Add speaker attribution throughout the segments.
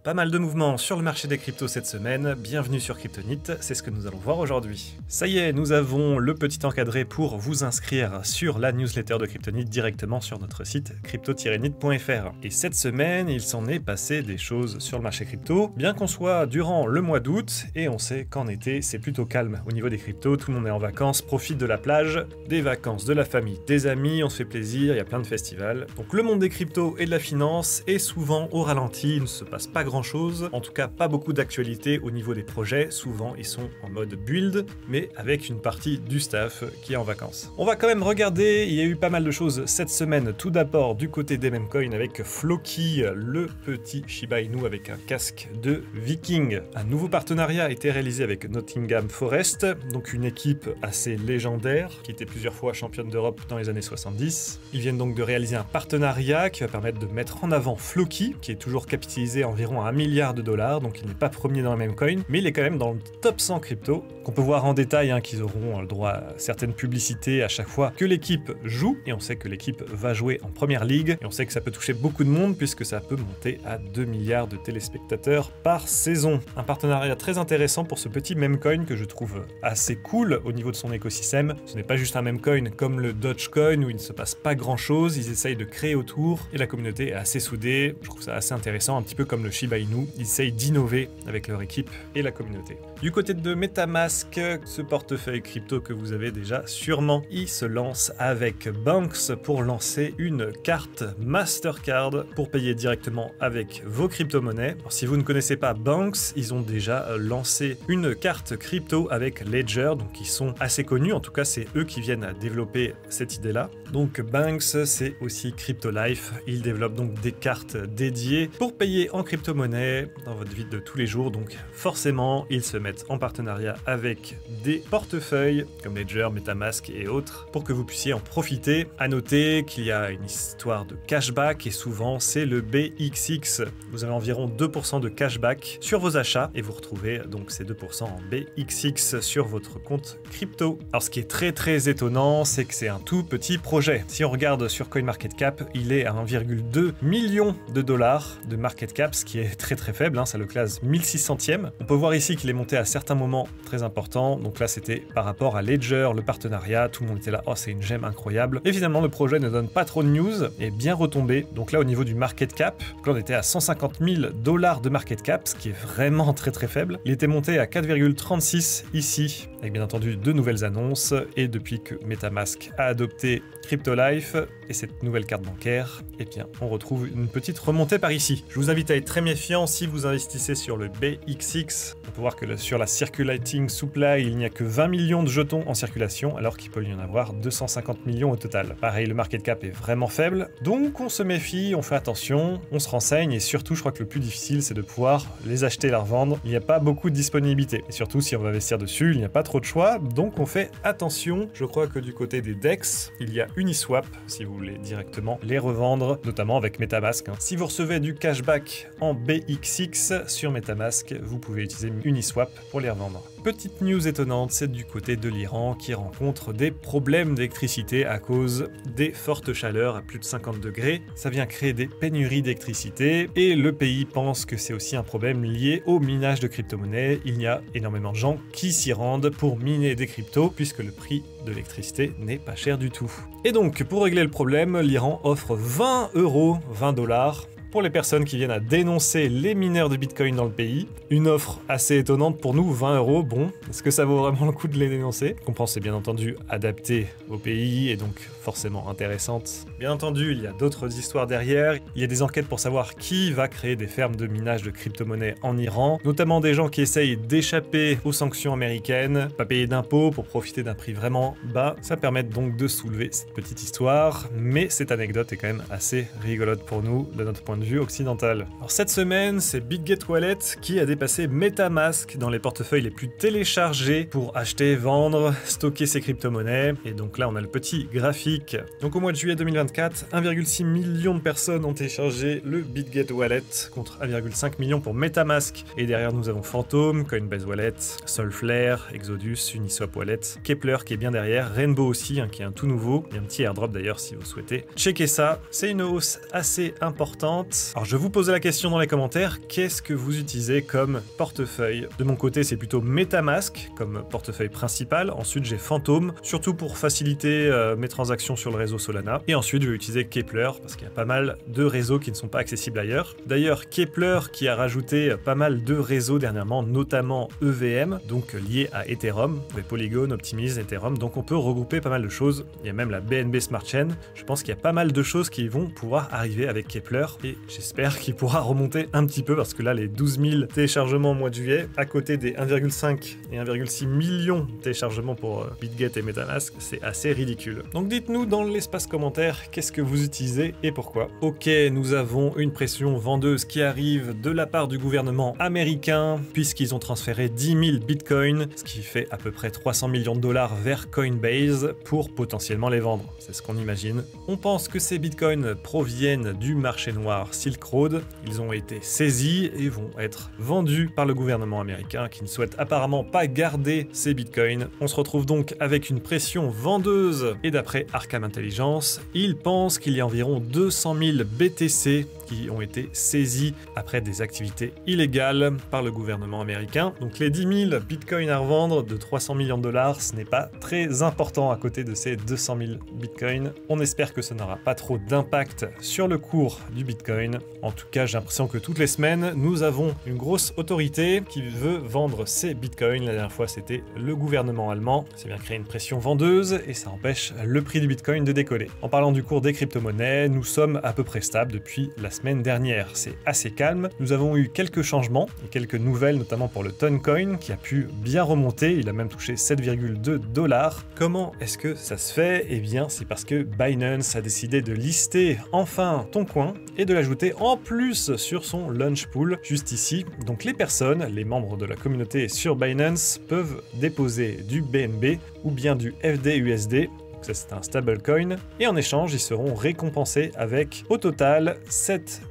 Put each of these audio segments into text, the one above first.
Speaker 1: Pas mal de mouvements sur le marché des cryptos cette semaine, bienvenue sur Kryptonite, c'est ce que nous allons voir aujourd'hui. Ça y est, nous avons le petit encadré pour vous inscrire sur la newsletter de Kryptonite directement sur notre site crypto-nite.fr. Et cette semaine, il s'en est passé des choses sur le marché crypto, bien qu'on soit durant le mois d'août, et on sait qu'en été c'est plutôt calme au niveau des cryptos, tout le monde est en vacances, profite de la plage, des vacances, de la famille, des amis, on se fait plaisir, il y a plein de festivals. Donc le monde des cryptos et de la finance est souvent au ralenti, il ne se passe pas grand chose, en tout cas pas beaucoup d'actualité au niveau des projets, souvent ils sont en mode build, mais avec une partie du staff qui est en vacances. On va quand même regarder, il y a eu pas mal de choses cette semaine, tout d'abord du côté des memcoins avec Floki, le petit Shiba Inu avec un casque de viking. Un nouveau partenariat a été réalisé avec Nottingham Forest, donc une équipe assez légendaire, qui était plusieurs fois championne d'Europe dans les années 70. Ils viennent donc de réaliser un partenariat qui va permettre de mettre en avant Floki, qui est toujours capitalisé environ à 1 milliard de dollars, donc il n'est pas premier dans le memcoin, mais il est quand même dans le top 100 crypto, qu'on peut voir en détail, qu'ils auront le droit à certaines publicités à chaque fois que l'équipe joue, et on sait que l'équipe va jouer en première ligue, et on sait que ça peut toucher beaucoup de monde, puisque ça peut monter à 2 milliards de téléspectateurs par saison. Un partenariat très intéressant pour ce petit memcoin que je trouve assez cool au niveau de son écosystème. Ce n'est pas juste un memcoin comme le Dogecoin où il ne se passe pas grand chose, ils essayent de créer autour, et la communauté est assez soudée, je trouve ça assez intéressant, un petit peu comme le Shiba Inu, ils essayent d'innover avec leur équipe et la communauté. Du côté de MetaMask, ce portefeuille crypto que vous avez déjà sûrement, il se lance avec Banks pour lancer une carte Mastercard pour payer directement avec vos crypto-monnaies. Alors, si vous ne connaissez pas Banks, ils ont déjà lancé une carte crypto avec Ledger, donc ils sont assez connus, en tout cas c'est eux qui viennent à développer cette idée-là. Donc Banks, c'est aussi CryptoLife, ils développent donc des cartes dédiées pour payer en crypto-monnaie dans votre vie de tous les jours, donc forcément ils se mettent en partenariat avec des portefeuilles comme Ledger, MetaMask et autres pour que vous puissiez en profiter. À noter qu'il y a une histoire de cashback et souvent c'est le BXX. Vous avez environ 2% de cashback sur vos achats et vous retrouvez donc ces 2% en BXX sur votre compte crypto. Alors ce qui est très étonnant, c'est que c'est un tout petit projet. Si on regarde sur CoinMarketCap, il est à 1,2 million de dollars de market cap, ce qui est très faible, ça le classe 1600e. On peut voir ici qu'il est monté à certains moments très importants, donc là c'était par rapport à Ledger, le partenariat, tout le monde était là, oh c'est une gemme incroyable. Et finalement le projet ne donne pas trop de news, et est bien retombé, donc là au niveau du market cap, on était à 150 000 dollars de market cap, ce qui est vraiment très faible. Il était monté à 4,36 ici, avec bien entendu de nouvelles annonces, et depuis que MetaMask a adopté CryptoLife et cette nouvelle carte bancaire, eh bien on retrouve une petite remontée par ici. Je vous invite à être très méfiant si vous investissez sur le BXX. On peut voir que sur la circulating supply, il n'y a que 20 millions de jetons en circulation, alors qu'il peut y en avoir 250 millions au total. Pareil, le market cap est vraiment faible, donc on se méfie, on fait attention, on se renseigne, et surtout, je crois que le plus difficile, c'est de pouvoir les acheter et les revendre. Il n'y a pas beaucoup de disponibilité, et surtout, si on veut investir dessus, il n'y a pas trop de choix, donc on fait attention. Je crois que du côté des DEX, il y a Uniswap, si vous voulez directement les revendre, notamment avec MetaMask. Si vous recevez du cashback en BXX sur MetaMask, vous pouvez utiliser Uniswap pour les revendre. Petite news étonnante, c'est du côté de l'Iran qui rencontre des problèmes d'électricité à cause des fortes chaleurs à plus de 50 degrés. Ça vient créer des pénuries d'électricité et le pays pense que c'est aussi un problème lié au minage de crypto-monnaies. Il y a énormément de gens qui s'y rendent pour miner des cryptos puisque le prix de l'électricité n'est pas cher du tout. Et donc, pour régler le problème, l'Iran offre 20 €, 20 dollars, pour les personnes qui viennent à dénoncer les mineurs de Bitcoin dans le pays. Une offre assez étonnante pour nous, 20 €, bon, est-ce que ça vaut vraiment le coup de les dénoncer? Je comprends, c'est bien entendu adapté au pays et donc forcément intéressante. Bien entendu, il y a d'autres histoires derrière, il y a des enquêtes pour savoir qui va créer des fermes de minage de crypto-monnaies en Iran, notamment des gens qui essayent d'échapper aux sanctions américaines, pas payer d'impôts pour profiter d'un prix vraiment bas. Ça permet donc de soulever cette petite histoire, mais cette anecdote est quand même assez rigolote pour nous, de notre point de vue occidental. Alors cette semaine, c'est BitGet Wallet qui a dépassé MetaMask dans les portefeuilles les plus téléchargés pour acheter, vendre, stocker ses crypto-monnaies. Et donc là, on a le petit graphique. Donc au mois de juillet 2024, 2024, 1,6 million de personnes ont téléchargé le BitGet Wallet contre 1,5 million pour MetaMask. Et derrière nous avons Phantom, Coinbase Wallet, Solflare, Exodus, Uniswap Wallet, Kepler qui est bien derrière, Rainbow aussi qui est un tout nouveau, il y a un petit airdrop d'ailleurs si vous souhaitez. Checkez ça, c'est une hausse assez importante. Alors je vous posais la question dans les commentaires, qu'est-ce que vous utilisez comme portefeuille? De mon côté c'est plutôt MetaMask comme portefeuille principal, ensuite j'ai Phantom, surtout pour faciliter mes transactions sur le réseau Solana, et ensuite je vais utiliser Kepler parce qu'il y a pas mal de réseaux qui ne sont pas accessibles ailleurs. D'ailleurs Kepler qui a rajouté pas mal de réseaux dernièrement, notamment EVM, donc lié à Ethereum, les Polygon, Optimism, Ethereum, donc on peut regrouper pas mal de choses. Il y a même la BNB Smart Chain. Je pense qu'il y a pas mal de choses qui vont pouvoir arriver avec Kepler et j'espère qu'il pourra remonter un petit peu parce que là les 12 000 téléchargements au mois de juillet à côté des 1,5 et 1,6 millions de téléchargements pour BitGet et MetaMask, c'est assez ridicule. Donc dites-nous dans l'espace commentaire qu'est-ce que vous utilisez et pourquoi. Ok, nous avons une pression vendeuse qui arrive de la part du gouvernement américain puisqu'ils ont transféré 10 000 bitcoins, ce qui fait à peu près 300 millions de dollars vers Coinbase pour potentiellement les vendre. C'est ce qu'on imagine. On pense que ces bitcoins proviennent du marché noir Silk Road. Ils ont été saisis et vont être vendus par le gouvernement américain qui ne souhaite apparemment pas garder ces bitcoins. On se retrouve donc avec une pression vendeuse et d'après Arkham Intelligence, ils pensent qu'il y a environ 200 000 BTC qui ont été saisis après des activités illégales par le gouvernement américain. Donc les 10 000 bitcoins à revendre de 300 millions de dollars, ce n'est pas très important à côté de ces 200 000 bitcoins. On espère que ça n'aura pas trop d'impact sur le cours du bitcoin. En tout cas, j'ai l'impression que toutes les semaines, nous avons une grosse autorité qui veut vendre ces bitcoins. La dernière fois, c'était le gouvernement allemand. C'est bien créé une pression vendeuse et ça empêche le prix du bitcoin de décoller. En parlant du cours des crypto-monnaies, nous sommes à peu près stables depuis la semaine dernière. C'est assez calme. Nous avons eu quelques changements et quelques nouvelles, notamment pour le Toncoin qui a pu bien remonter. Il a même touché 7,2 $. Comment est-ce que ça se fait? Eh bien, c'est parce que Binance a décidé de lister enfin Toncoin et de l'ajouter en plus sur son launch pool juste ici. Donc les personnes, les membres de la communauté sur Binance peuvent déposer du BNB ou bien du FDUSD. Ça c'est un stablecoin, et en échange ils seront récompensés avec au total 7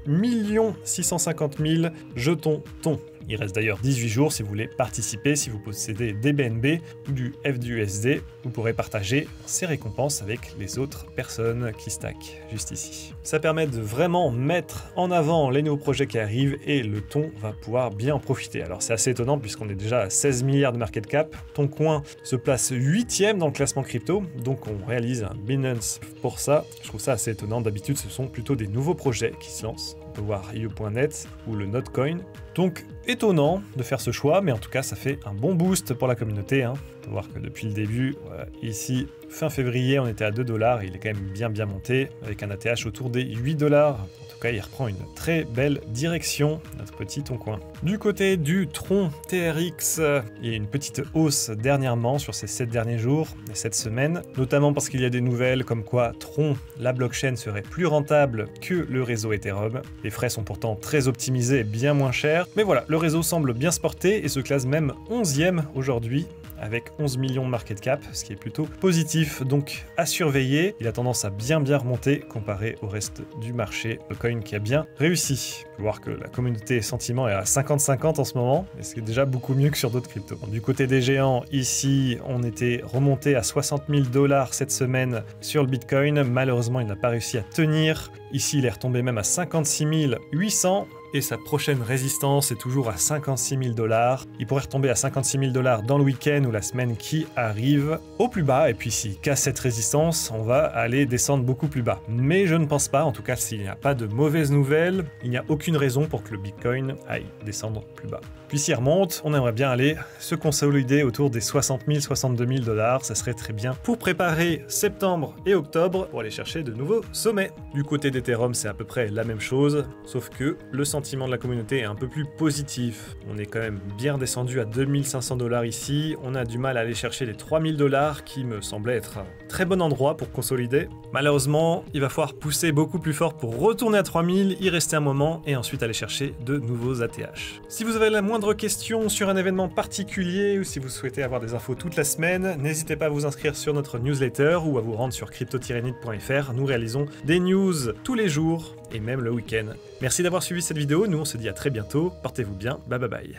Speaker 1: 650 000 jetons TON. Il reste d'ailleurs 18 jours si vous voulez participer, si vous possédez des BNB ou du FDUSD, vous pourrez partager ces récompenses avec les autres personnes qui stackent juste ici. Ça permet de vraiment mettre en avant les nouveaux projets qui arrivent et le TON va pouvoir bien en profiter. Alors c'est assez étonnant puisqu'on est déjà à 16 milliards de market cap. Toncoin se place 8e dans le classement crypto, donc on réalise un Binance pour ça. Je trouve ça assez étonnant, d'habitude ce sont plutôt des nouveaux projets qui se lancent. On peut voir IE.net ou le Notcoin. Donc étonnant de faire ce choix, mais en tout cas ça fait un bon boost pour la communauté. On peut voir que depuis le début, ici fin février on était à 2 $, et il est quand même bien monté avec un ATH autour des 8 $. En tout cas, il reprend une très belle direction, notre petit Toncoin. Du côté du Tron TRX, il y a une petite hausse dernièrement sur ces 7 derniers jours et cette semaine, notamment parce qu'il y a des nouvelles comme quoi Tron, la blockchain, serait plus rentable que le réseau Ethereum. Les frais sont pourtant très optimisés et bien moins chers, mais voilà, le réseau semble bien se porter et se classe même 11e aujourd'hui, avec 11 millions de market cap, ce qui est plutôt positif, donc à surveiller. Il a tendance à bien remonter comparé au reste du marché. Le coin qui a bien réussi. On peut voir que la communauté sentiment est à 50-50 en ce moment, et c'est déjà beaucoup mieux que sur d'autres cryptos. Du côté des géants, ici, on était remonté à 60 000 $ cette semaine sur le Bitcoin. Malheureusement, il n'a pas réussi à tenir. Ici, il est retombé même à 56 800. Et sa prochaine résistance est toujours à 56 000 $. Il pourrait retomber à 56 000 $ dans le week-end ou la semaine qui arrive au plus bas. Et puis s'il casse cette résistance, on va aller descendre beaucoup plus bas. Mais je ne pense pas, en tout cas s'il n'y a pas de mauvaises nouvelles, il n'y a aucune raison pour que le Bitcoin aille descendre plus bas. Puis s'il remonte, on aimerait bien aller se consolider autour des 60 000, 62 000 $. Ça serait très bien pour préparer septembre et octobre pour aller chercher de nouveaux sommets. Du côté d'Ethereum, c'est à peu près la même chose, sauf que le sentiment de la communauté est un peu plus positif. On est quand même bien redescendu à 2500 $ ici, on a du mal à aller chercher les 3000 $ qui me semblait être un très bon endroit pour consolider. Malheureusement, il va falloir pousser beaucoup plus fort pour retourner à 3000, y rester un moment et ensuite aller chercher de nouveaux ATH. Si vous avez la moindre question sur un événement particulier ou si vous souhaitez avoir des infos toute la semaine, n'hésitez pas à vous inscrire sur notre newsletter ou à vous rendre sur crypto-nit.fr. Nous réalisons des news tous les jours et même le week-end. Merci d'avoir suivi cette vidéo, nous on se dit à très bientôt, portez-vous bien, bye bye bye.